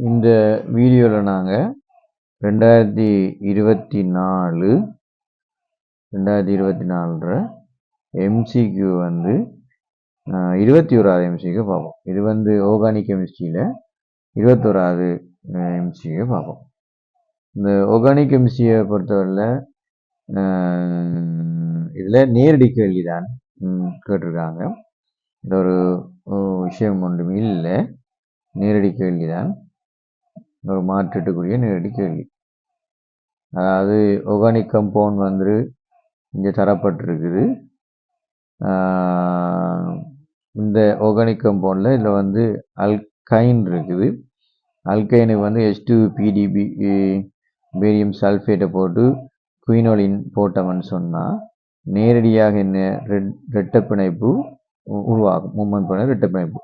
இந்த வீடியோவில் நாங்கள் 2024 எம்சிக்யூ வந்து 21வது எம்சிக்யூ பார்ப்போம். இது வந்து ஆர்கானிக் கெமிஸ்ட்ரியில் 21வது எம்சிக்யூ பார்ப்போம். இந்த ஆர்கானிக் கெமிஸ்ட்ரியை பொறுத்தவரையில் இதில் நேரடி கேள்வி தான் கேட்டிருக்காங்க. இது ஒரு விஷயம் ஒன்றுமே இல்லை, நேரடி கேள்வி தான், ஒரு மாற்றத்துக்குரிய நேரடி கேள்வி. அதாவது ஆர்கானிக் கம்பவுண்ட் வந்து இங்கே தரப்பட்டிருக்குது. இந்த ஆர்கானிக் கம்பவுண்டில் இதில் வந்து அல்கைன் இருக்குது. அல்கைனுக்கு வந்து H2PDB பேரியம் சல்ஃபேட்டை போட்டு குயினோலின் போட்டோம்னு சொன்னால் நேரடியாக என்ன இரட்டை பிணைப்பு உருவாகும். மூமெண்ட் பண்ண இரட்டை பிணைப்பு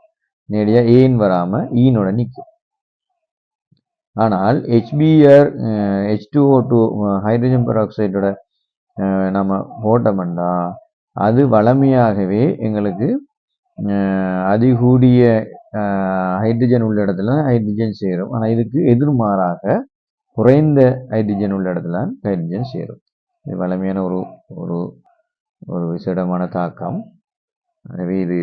நேரடியாக ஏன் வராமல் ஈனோட நிற்கும். ஆனால் HBr H2O2 ஹைட்ரஜன் பெராக்சைடோட நம்ம போட்டோம்னா அது வளமையாகவே எங்களுக்கு அதிகூடிய ஹைட்ரஜன் உள்ள இடத்துல ஹைட்ரஜன் சேரும். ஆனால் இதுக்கு எதிர்மாறாக குறைந்த ஹைட்ரஜன் உள்ள இடத்துல ஹைட்ரஜன் சேரும். இது வளமையான ஒரு ஒரு ஒரு விசேடமான தாக்கம். எனவே இது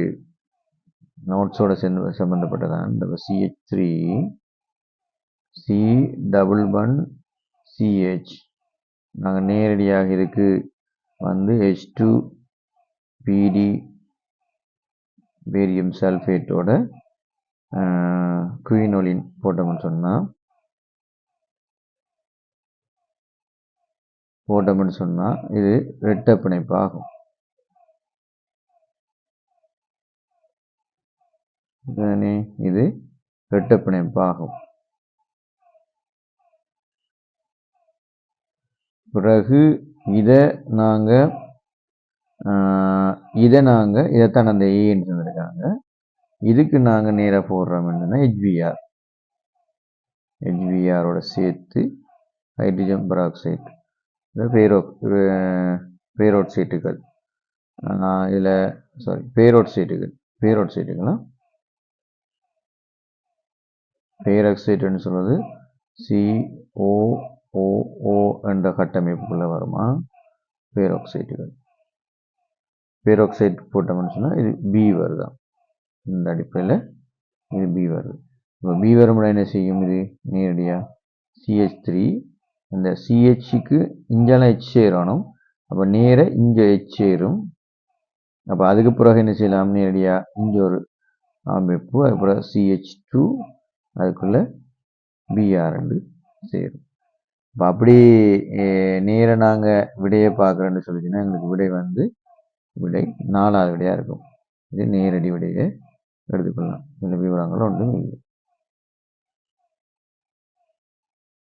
நோட்ஸோட சம்பந்தப்பட்டதான். இந்த CH3 C11CH நாங்கள் நேரடியாக இதுக்கு வந்து H2PD பேரியம் சல்ஃபேட்டோட குயினோலின் போட்டோம்னு சொன்னால் இது இரட்டை பிணைப்பு ஆகும். இது இரட்டை பிணைப்பு ஆகும். பிறகு இதைத்தான் அந்த ஏன்னு சொல்லியிருக்காங்க. இதுக்கு நாங்கள் நேராக போடுறோம் என்னன்னா ஹெச்பிஆரோட சேர்த்து ஹைட்ரஜன் பெராக்சைடு பேரோட் சீட்டுகள் இதில் பேரோட் சீட்டுகளா பேராக்சைடுன்னு சொல்வது COOO என்ற கட்டமைப்புக்குள்ளே வருமா பேராக்சைடு போட்டோம்னு சொன்னால் இது பி வருதான். இந்த அடிப்படையில் இது பி வருது. இப்போ பி வரும்போது என்ன செய்யும்? இது நேரடியாக CH3 இந்த CHக்கு இங்கெல்லாம் H சேரணும். அப்போ நேர இங்கே H சேரும். அப்போ அதுக்கு பிறகு என்ன செய்யலாம்? நேரடியாக இங்கே ஒரு அமைப்பு, அதுக்கப்புறம் CH2 அதுக்குள்ளே BR2 சேரும். இப்போ அப்படி நேர நாங்கள் விடையை பார்க்குறோன்னு சொல்லிச்சுன்னா எங்களுக்கு விடை 4வது விடையாக இருக்கும். இது நேரடி விடையை எடுத்துக்கொள்ளலாம். இதில் விவரங்கள் ஒன்றும் இல்லை.